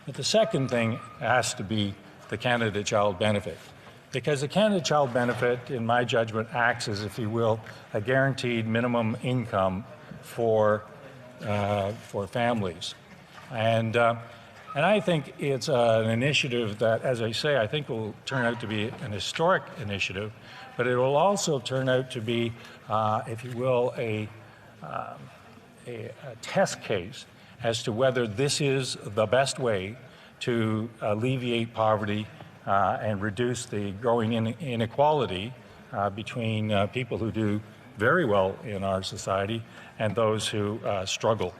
But the second thing has to be the Canada Child Benefit. Because the Canada Child Benefit, in my judgment, acts as, if you will, a guaranteed minimum income for families. And I think it's an initiative that, as I say, I think will turn out to be an historic initiative, but it will also turn out to be, if you will, a test case as to whether this is the best way to alleviate poverty and reduce the growing inequality between people who do very well in our society and those who struggle.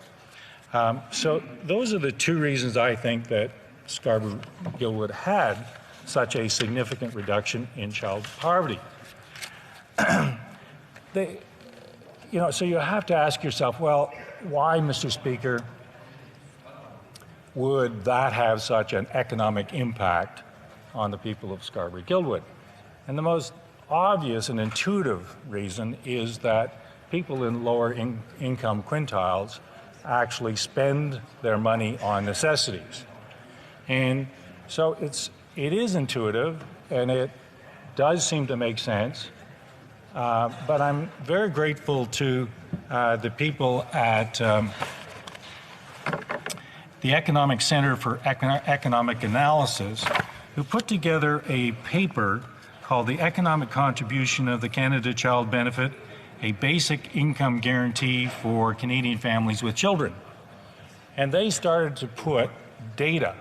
So those are the two reasons I think that Scarborough Guildwood had such a significant reduction in child poverty. So you have to ask yourself, well, why, Mr. Speaker, would that have such an economic impact on the people of Scarborough Guildwood? And the most obvious and intuitive reason is that people in lower income quintiles actually spend their money on necessities. And so it is intuitive, and it does seem to make sense. But I'm very grateful to the people at the Economic Center for Economic Analysis, who put together a paper called The Economic Contribution of the Canada Child Benefit, a Basic Income Guarantee for Canadian Families with Children. And they started to put data,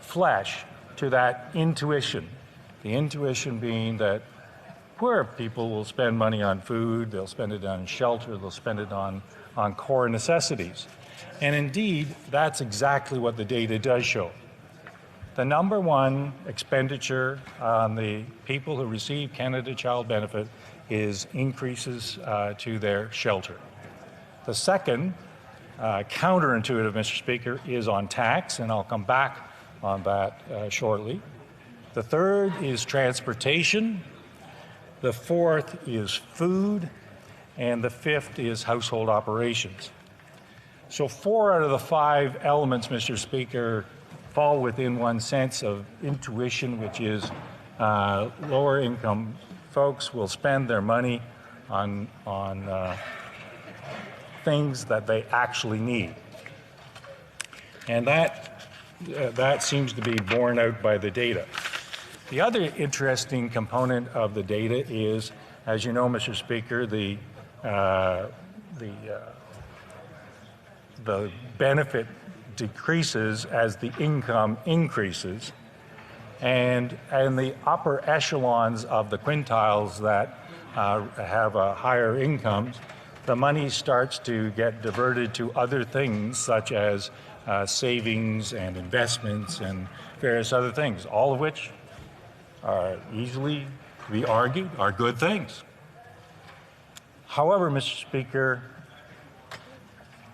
flesh, to that intuition. The intuition being that poor people will spend money on food, they'll spend it on shelter, they'll spend it on core necessities. And indeed, that's exactly what the data does show. The number one expenditure on the people who receive Canada Child Benefit is increases to their shelter. The second, counterintuitive, Mr. Speaker, is on tax, and I'll come back on that shortly. The third is transportation. The fourth is food. And the fifth is household operations. So 4 out of the 5 elements, Mr. Speaker, fall within one sense of intuition, which is lower income folks will spend their money on things that they actually need. And that seems to be borne out by the data. The other interesting component of the data is, as you know, Mr. Speaker, the benefit decreases as the income increases, and in the upper echelons of the quintiles that have higher incomes, the money starts to get diverted to other things such as savings and investments and various other things, all of which are easily to be argued are good things. However, Mr. Speaker,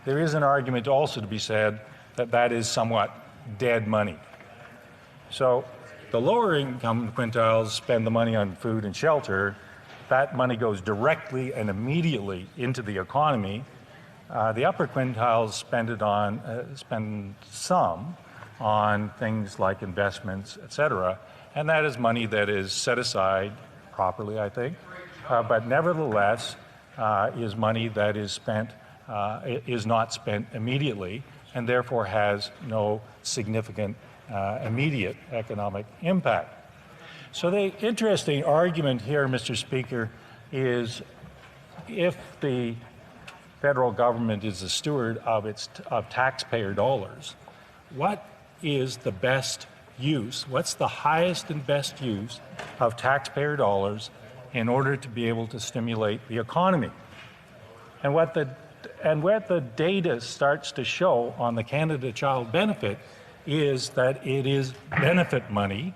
there is an argument also to be said that that is somewhat dead money. So the lower income quintiles spend the money on food and shelter. That money goes directly and immediately into the economy. The upper quintiles spend some on things like investments, et cetera, and that is money that is set aside properly, I think, but nevertheless is money that is not spent immediately and therefore has no significant immediate economic impact. So the interesting argument here, Mr. Speaker, is if the federal government is the steward of taxpayer dollars, what is the best use, what's the highest and best use of taxpayer dollars in order to be able to stimulate the economy? And what the data starts to show on the Canada Child Benefit is that it is benefit money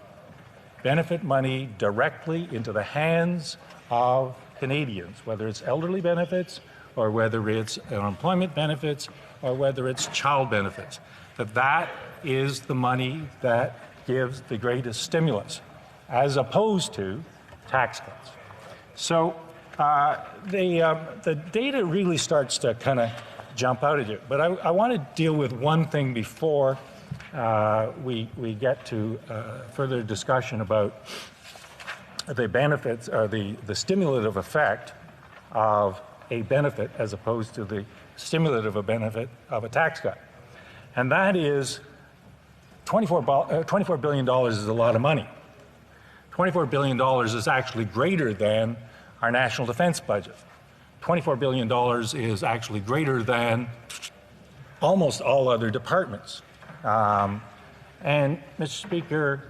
directly into the hands of Canadians, whether it's elderly benefits or whether it's unemployment benefits or whether it's child benefits, that is the money that gives the greatest stimulus, as opposed to tax cuts. So the data really starts to kind of jump out at you. But I want to deal with one thing before we get to further discussion about the benefits or the stimulative effect of a benefit as opposed to the stimulative benefit of a tax cut. And that is $24 billion is a lot of money. $24 billion is actually greater than our national defense budget. $24 billion is actually greater than almost all other departments. And, Mr. Speaker,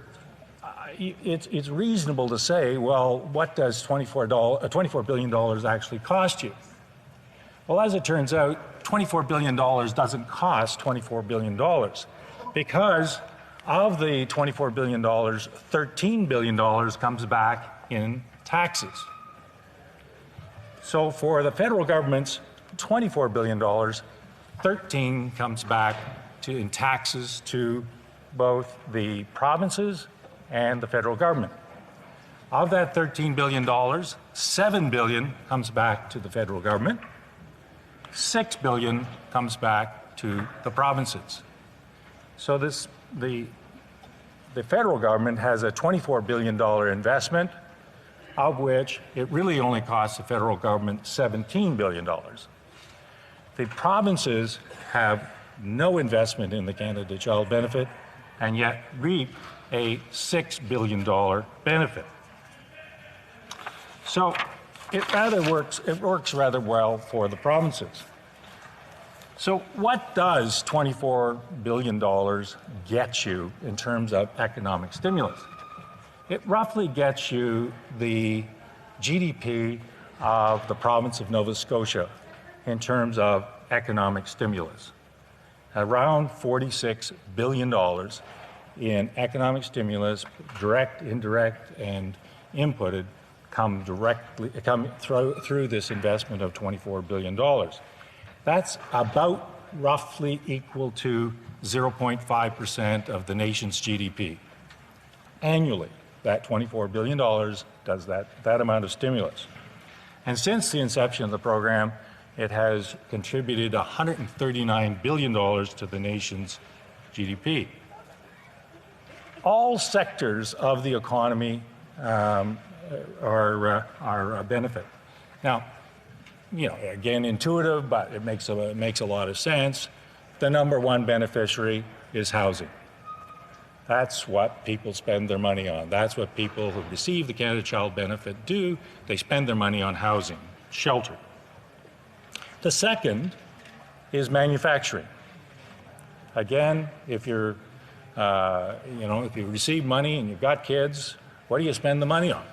it's reasonable to say, well, what does $24 billion actually cost you? Well, as it turns out, $24 billion doesn't cost $24 billion because of the $24 billion, $13 billion comes back in taxes. So for the federal government's $24 billion, 13 comes back in taxes to both the provinces and the federal government. Of that $13 billion, $7 billion comes back to the federal government, $6 billion comes back to the provinces. So the federal government has a $24 billion investment, of which it really only costs the federal government $17 billion. The provinces have no investment in the Canada Child Benefit and yet reap a $6 billion benefit. So it works rather well for the provinces. So what does $24 billion get you in terms of economic stimulus? It roughly gets you the GDP of the province of Nova Scotia in terms of economic stimulus. Around $46 billion in economic stimulus, direct, indirect, and inputted, come through this investment of $24 billion. That's about roughly equal to 0.5% of the nation's GDP. Annually, that $24 billion does that amount of stimulus. And since the inception of the program, it has contributed $139 billion to the nation's GDP. All sectors of the economy are a benefit. Now, again, intuitive, but it makes a lot of sense. The number one beneficiary is housing. That's what people spend their money on. That's what people who receive the Canada Child Benefit do. They spend their money on housing, shelter. The second is manufacturing. Again, if you receive money and you've got kids, what do you spend the money on?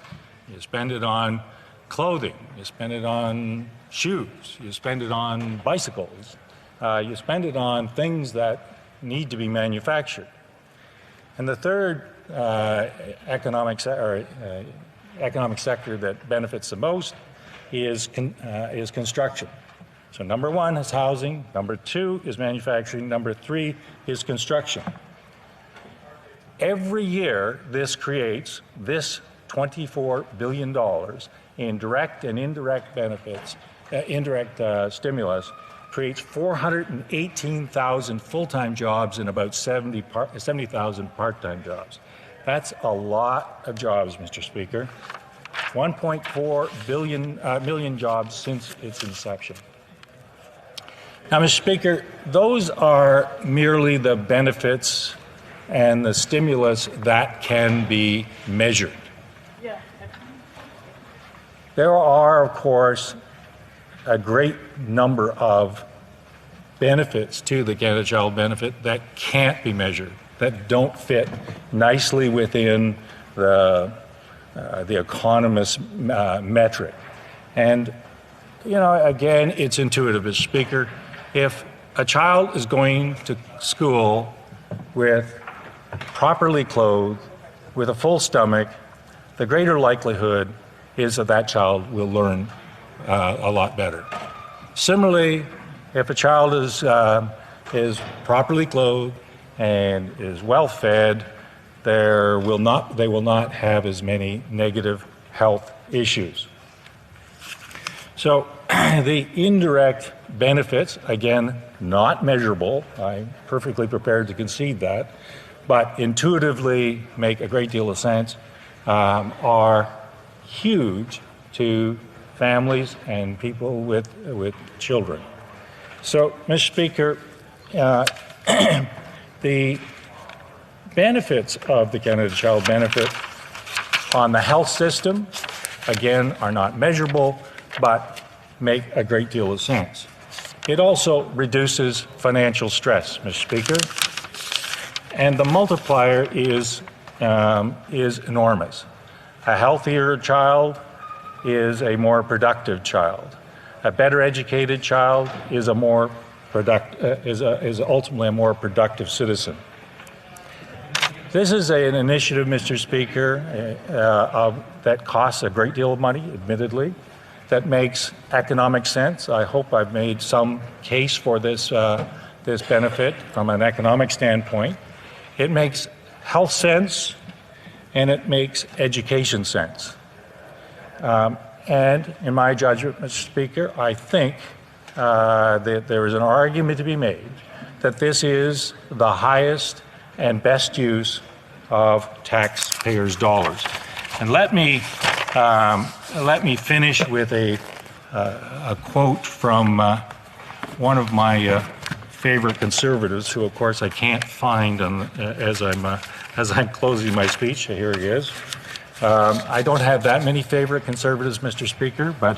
You spend it on clothing, you spend it on shoes, you spend it on bicycles, you spend it on things that need to be manufactured. And the third economic sector that benefits the most is construction. So number one is housing, number two is manufacturing, number three is construction. Every year this creates this $24 billion in direct and indirect benefits, stimulus, creates 418,000 full-time jobs and about 70,000 part-time jobs. That's a lot of jobs, Mr. Speaker. 1.4 million jobs since its inception. Now, Mr. Speaker, those are merely the benefits and the stimulus that can be measured. There are, of course, a great number of benefits to the Canada Child Benefit that can't be measured, that don't fit nicely within the economist's metric. And, again, it's intuitive, Mr. Speaker. If a child is going to school with properly clothed, with a full stomach, the greater likelihood is that child will learn a lot better. Similarly, if a child is properly clothed and is well fed, they will not have as many negative health issues. So the indirect benefits, again, not measurable, I'm perfectly prepared to concede that, but intuitively make a great deal of sense, are huge to families and people with children. So, Mr. Speaker, the benefits of the Canada Child Benefit on the health system, again, are not measurable, but make a great deal of sense. It also reduces financial stress, Mr. Speaker, and the multiplier is enormous. A healthier child is a more productive child. A better educated child is is ultimately a more productive citizen. This is an initiative, Mr. Speaker, that costs a great deal of money, admittedly, that makes economic sense. I hope I've made some case for this benefit from an economic standpoint. It makes health sense, and it makes education sense. And in my judgment, Mr. Speaker, I think that there is an argument to be made that this is the highest and best use of taxpayers' dollars. And let me finish with a quote from one of my favorite conservatives, who, of course, I can't find as I'm closing my speech. Here he is. I don't have that many favorite conservatives, Mr. Speaker, but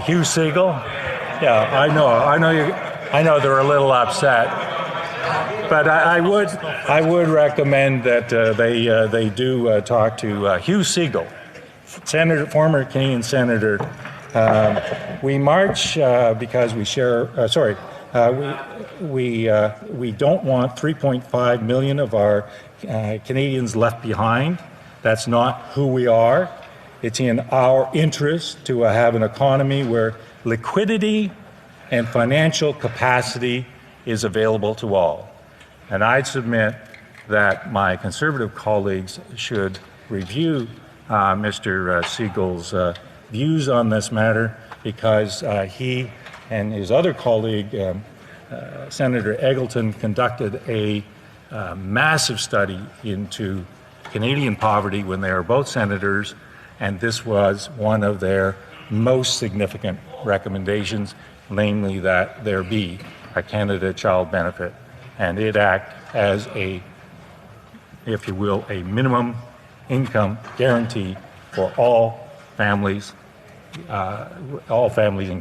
Hugh Segal. Yeah, I know they're a little upset, but I would recommend that they do talk to Hugh Segal, former Canadian senator. We march because we share. We don't want 3.5 million of our Canadians left behind. That's not who we are. It's in our interest to have an economy where liquidity and financial capacity is available to all. And I'd submit that my Conservative colleagues should review Mr. Segal's views on this matter, because he and his other colleague, Senator Eggleton, conducted a massive study into Canadian poverty when they were both senators, and this was one of their most significant recommendations, namely that there be a Canada Child Benefit, and it act as a, if you will, a minimum income guarantee for all families in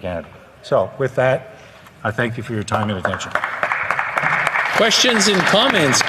Canada. So with that, I thank you for your time and attention. Questions and comments?